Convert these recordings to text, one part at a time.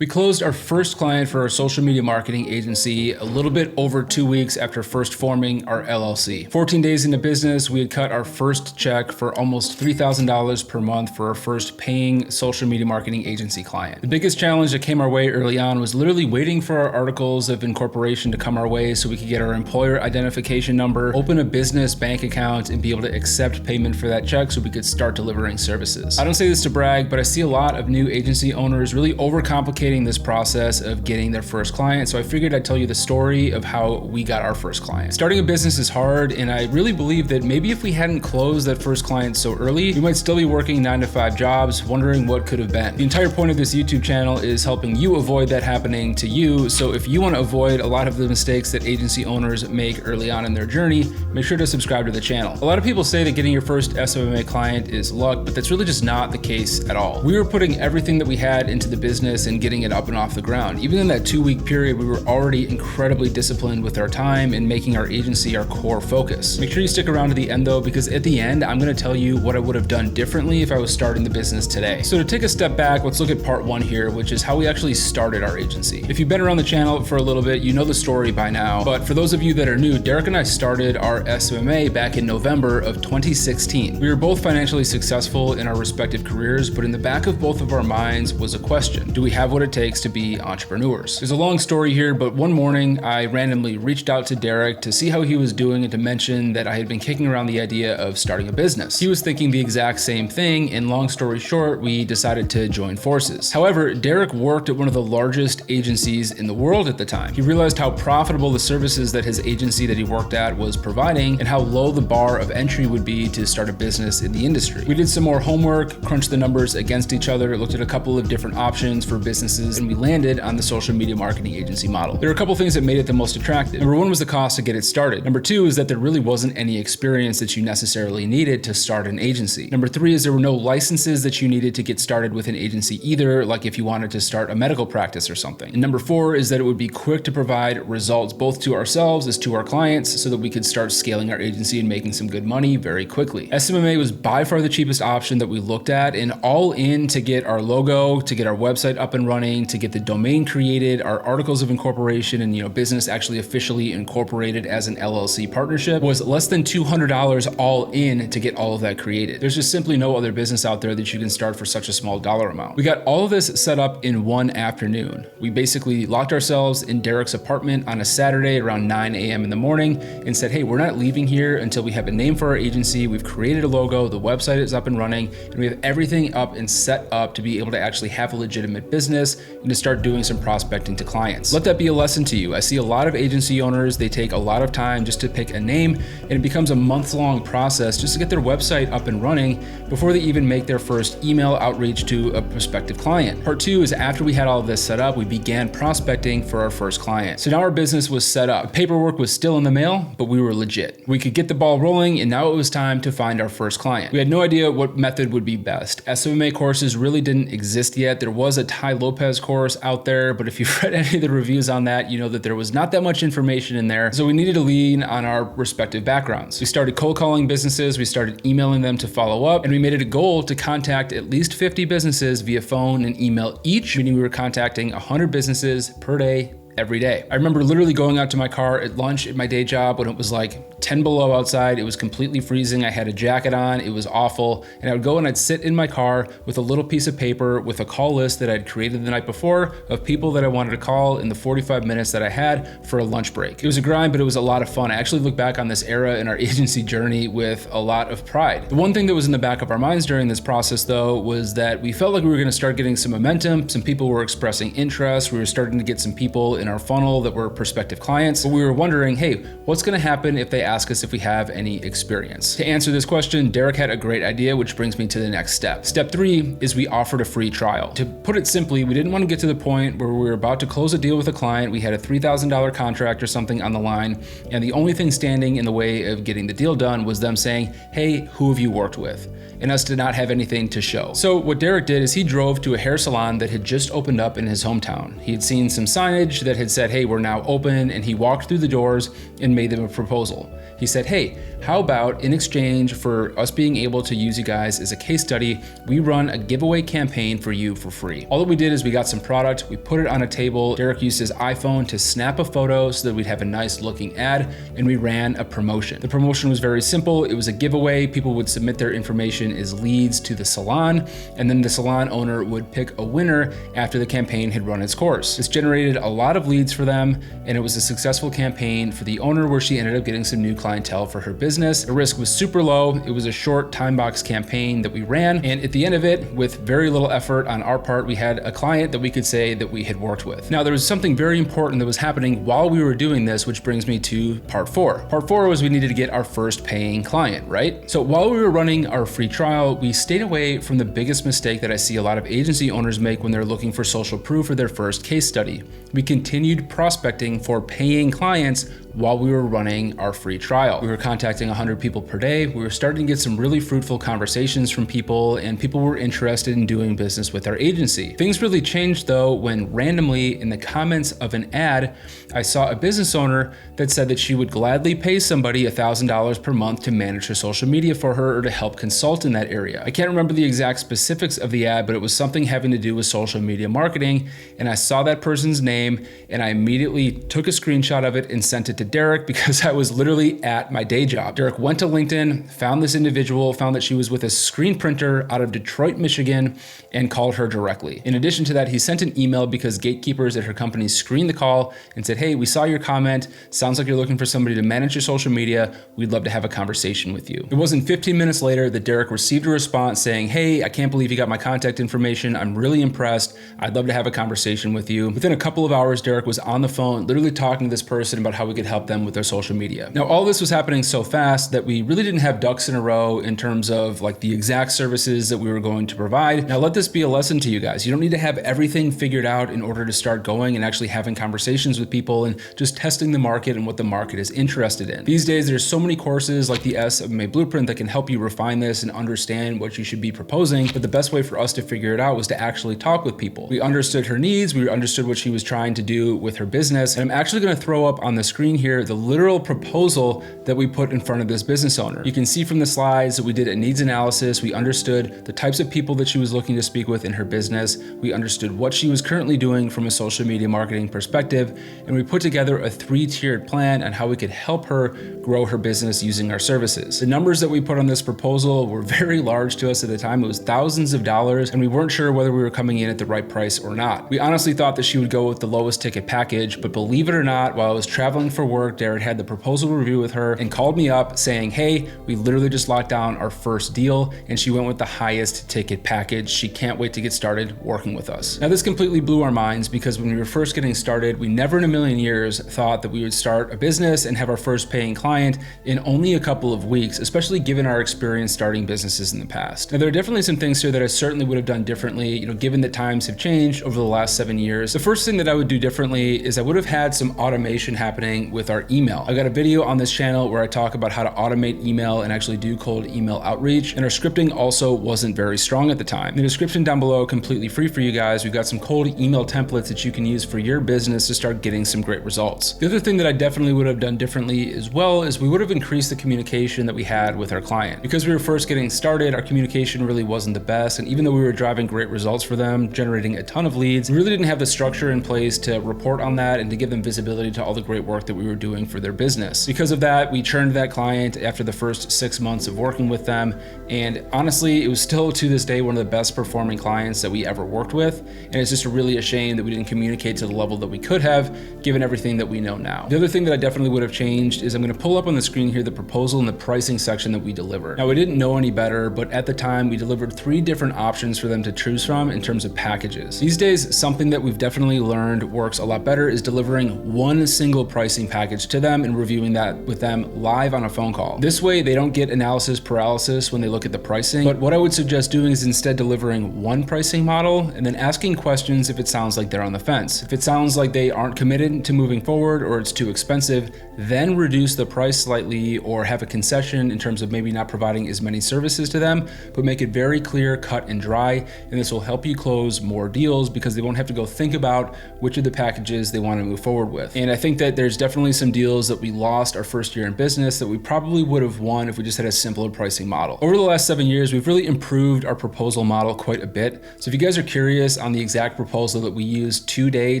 We closed our first client for our social media marketing agency a little bit over 2 weeks after first forming our LLC. 14 days into business, we had cut our first check for almost $3,000 per month for our first paying social media marketing agency client. The biggest challenge that came our way early on was literally waiting for our articles of incorporation to come our way so we could get our employer identification number, open a business bank account, and be able to accept payment for that check so we could start delivering services. I don't say this to brag, but I see a lot of new agency owners really overcomplicating this process of getting their first client, so I figured I'd tell you the story of how we got our first client. Starting a business is hard, and I really believe that maybe if we hadn't closed that first client so early, we might still be working 9-to-5 jobs, wondering what could have been. The entire point of this YouTube channel is helping you avoid that happening to you, so if you want to avoid a lot of the mistakes that agency owners make early on in their journey, make sure to subscribe to the channel. A lot of people say that getting your first SMMA client is luck, but that's really just not the case at all. We were putting everything that we had into the business and getting it up and off the ground. Even in that 2-week period, we were already incredibly disciplined with our time and making our agency our core focus. Make sure you stick around to the end though, because at the end, I'm going to tell you what I would have done differently if I was starting the business today. So to take a step back, let's look at part 1 here, which is how we actually started our agency. If you've been around the channel for a little bit, you know the story by now, but for those of you that are new, Derek and I started our SMMA back in November of 2016. We were both financially successful in our respective careers, but in the back of both of our minds was a question: do we have what it takes to be entrepreneurs? There's a long story here, but one morning I randomly reached out to Derek to see how he was doing and to mention that I had been kicking around the idea of starting a business. He was thinking the exact same thing, and long story short, we decided to join forces. However, Derek worked at one of the largest agencies in the world at the time. He realized how profitable the services that his agency that he worked at was providing and how low the bar of entry would be to start a business in the industry. We did some more homework, crunched the numbers against each other, looked at a couple of different options for businesses, and we landed on the social media marketing agency model. There were a couple things that made it the most attractive. Number 1 was the cost to get it started. Number 2 is that there really wasn't any experience that you necessarily needed to start an agency. Number 3 is there were no licenses that you needed to get started with an agency either, like if you wanted to start a medical practice or something. And number 4 is that it would be quick to provide results both to ourselves as to our clients so that we could start scaling our agency and making some good money very quickly. SMMA was by far the cheapest option that we looked at, and all in to get our logo, to get our website up and running, to get the domain created, our articles of incorporation, and business actually officially incorporated as an LLC partnership was less than $200 all in to get all of that created. There's just simply no other business out there that you can start for such a small dollar amount. We got all of this set up in one afternoon. We basically locked ourselves in Derek's apartment on a Saturday around 9 a.m. in the morning and said, hey, we're not leaving here until we have a name for our agency, we've created a logo, the website is up and running, and we have everything up and set up to be able to actually have a legitimate business and to start doing some prospecting to clients. Let that be a lesson to you. I see a lot of agency owners, they take a lot of time just to pick a name, and it becomes a month-long process just to get their website up and running before they even make their first email outreach to a prospective client. Part 2 is after we had all of this set up, we began prospecting for our first client. So now our business was set up. Paperwork was still in the mail, but we were legit. We could get the ball rolling, and now it was time to find our first client. We had no idea what method would be best. SMMA courses really didn't exist yet. There was a Ty Lopez course out there, but if you've read any of the reviews on that, you know that there was not that much information in there. So we needed to lean on our respective backgrounds. We started cold calling businesses, we started emailing them to follow up, and we made it a goal to contact at least 50 businesses via phone and email each, meaning we were contacting 100 businesses per day, every day. I remember literally going out to my car at lunch at my day job when it was like 10 below outside. It was completely freezing. I had a jacket on. It was awful. And I would go and I'd sit in my car with a little piece of paper with a call list that I'd created the night before of people that I wanted to call in the 45 minutes that I had for a lunch break. It was a grind, but it was a lot of fun. I actually look back on this era in our agency journey with a lot of pride. The one thing that was in the back of our minds during this process though was that we felt like we were going to start getting some momentum. Some people were expressing interest. We were starting to get some people in our funnel that were prospective clients, but we were wondering, hey, what's going to happen if they ask us if we have any experience? To answer this question, Derek had a great idea, which brings me to the next step. Step 3 is we offered a free trial. To put it simply, we didn't want to get to the point where we were about to close a deal with a client, we had a $3,000 contract or something on the line, and the only thing standing in the way of getting the deal done was them saying, hey, who have you worked with? And us to not have anything to show. So what Derek did is he drove to a hair salon that had just opened up in his hometown. He had seen some signage that had said, hey, we're now open, and he walked through the doors and made them a proposal. He said, hey, how about in exchange for us being able to use you guys as a case study, we run a giveaway campaign for you for free. All that we did is we got some product, we put it on a table. Derek used his iPhone to snap a photo so that we'd have a nice looking ad, and we ran a promotion. The promotion was very simple. It was a giveaway. People would submit their information as leads to the salon, and then the salon owner would pick a winner after the campaign had run its course. This generated a lot of leads for them, and it was a successful campaign for the owner where she ended up getting some new clientele for her business. The risk was super low. It was a short time box campaign that we ran, and at the end of it, with very little effort on our part, we had a client that we could say that we had worked with. Now, there was something very important that was happening while we were doing this, which brings me to part 4. Part 4 was we needed to get our first paying client, right? So while we were running our free trial, we stayed away from the biggest mistake that I see a lot of agency owners make when they're looking for social proof for their first case study. We continued prospecting for paying clients while we were running our free trial. We were contacting 100 people per day. We were starting to get some really fruitful conversations from people, and people were interested in doing business with our agency. Things really changed though when randomly in the comments of an ad, I saw a business owner that said that she would gladly pay somebody $1,000 per month to manage her social media for her or to help consult in that area. I can't remember the exact specifics of the ad, but it was something having to do with social media marketing, and I saw that person's name and I immediately took a screenshot of it and sent it to Derek because I was literally at my day job. Derek went to LinkedIn, found this individual, found that she was with a screen printer out of Detroit, Michigan, and called her directly. In addition to that, he sent an email because gatekeepers at her company screened the call and said, hey, we saw your comment. Sounds like you're looking for somebody to manage your social media. We'd love to have a conversation with you. It wasn't 15 minutes later that Derek received a response saying, hey, I can't believe you got my contact information. I'm really impressed. I'd love to have a conversation with you. Within a couple of hours, Derek was on the phone, literally talking to this person about how we could help them with their social media. Now, all this was happening so fast that we really didn't have ducks in a row in terms of like the exact services that we were going to provide. Now, let this be a lesson to you guys. You don't need to have everything figured out in order to start going and actually having conversations with people and just testing the market and what the market is interested in. These days, there's so many courses like the SMMA Blueprint that can help you refine this and understand what you should be proposing. But the best way for us to figure it out was to actually talk with people. We understood her needs. We understood what she was trying to do with her business. And I'm actually going to throw up on the screen here the literal proposal that we put in front of this business owner. You can see from the slides that we did a needs analysis. We understood the types of people that she was looking to speak with in her business. We understood what she was currently doing from a social media marketing perspective. And we put together a 3-tiered plan on how we could help her grow her business using our services. The numbers that we put on this proposal were very large to us at the time. It was thousands of dollars, and we weren't sure whether we were coming in at the right price or not. We honestly thought that she would go with the lowest ticket package, but believe it or not, while I was traveling for work, Derek had the proposal review with her and called me up saying, hey, we literally just locked down our first deal, and she went with the highest ticket package. She can't wait to get started working with us. Now, this completely blew our minds because when we were first getting started, we never in a million years thought that we would start a business and have our first paying client in only a couple of weeks, especially given our experience starting businesses in the past. Now, there are definitely some things here that I certainly would have done differently, given that times have changed over the last 7 years. The first thing that I would do differently is I would have had some automation happening with our email. I got a video on this channel where I talk about how to automate email and actually do cold email outreach, and our scripting also wasn't very strong at the time. In the description down below, completely free for you guys, we've got some cold email templates that you can use for your business to start getting some great results. The other thing that I definitely would have done differently as well is we would have increased the communication that we had with our client. Because we were first getting started, our communication really wasn't the best, and even though we were driving great results for them, generating a ton of leads, we really didn't have the structure in place to report on that and to give them visibility to all the great work that we were doing for their business. Because of that, we churned that client after the first 6 months of working with them, and honestly, it was still to this day one of the best performing clients that we ever worked with, and it's just really a shame that we didn't communicate to the level that we could have, given everything that we know now. The other thing that I definitely would have changed is I'm going to pull up on the screen here the proposal and the pricing section that we delivered. Now, we didn't know any better, but at the time we delivered 3 different options for them to choose from in terms of packages. These days, something that we've definitely learned works a lot better is delivering one single pricing package package to them and reviewing that with them live on a phone call. This way they don't get analysis paralysis when they look at the pricing. But what I would suggest doing is instead delivering one pricing model and then asking questions if it sounds like they're on the fence. If it sounds like they aren't committed to moving forward or it's too expensive, then reduce the price slightly or have a concession in terms of maybe not providing as many services to them, but make it very clear, cut and dry. And this will help you close more deals because they won't have to go think about which of the packages they want to move forward with. And I think that there's definitely some deals that we lost our first year in business that we probably would have won if we just had a simpler pricing model. Over the last 7 years, we've really improved our proposal model quite a bit. So if you guys are curious on the exact proposal that we use today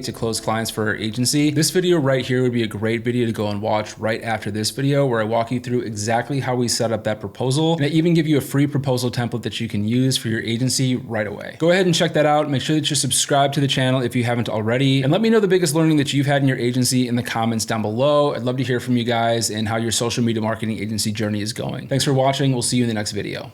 to close clients for our agency, this video right here would be a great video to go and watch right after this video, where I walk you through exactly how we set up that proposal. And I even give you a free proposal template that you can use for your agency right away. Go ahead and check that out. Make sure that you're subscribed to the channel if you haven't already. And let me know the biggest learning that you've had in your agency in the comments down below. I'd love to hear from you guys and how your social media marketing agency journey is going. Thanks for watching. We'll see you in the next video.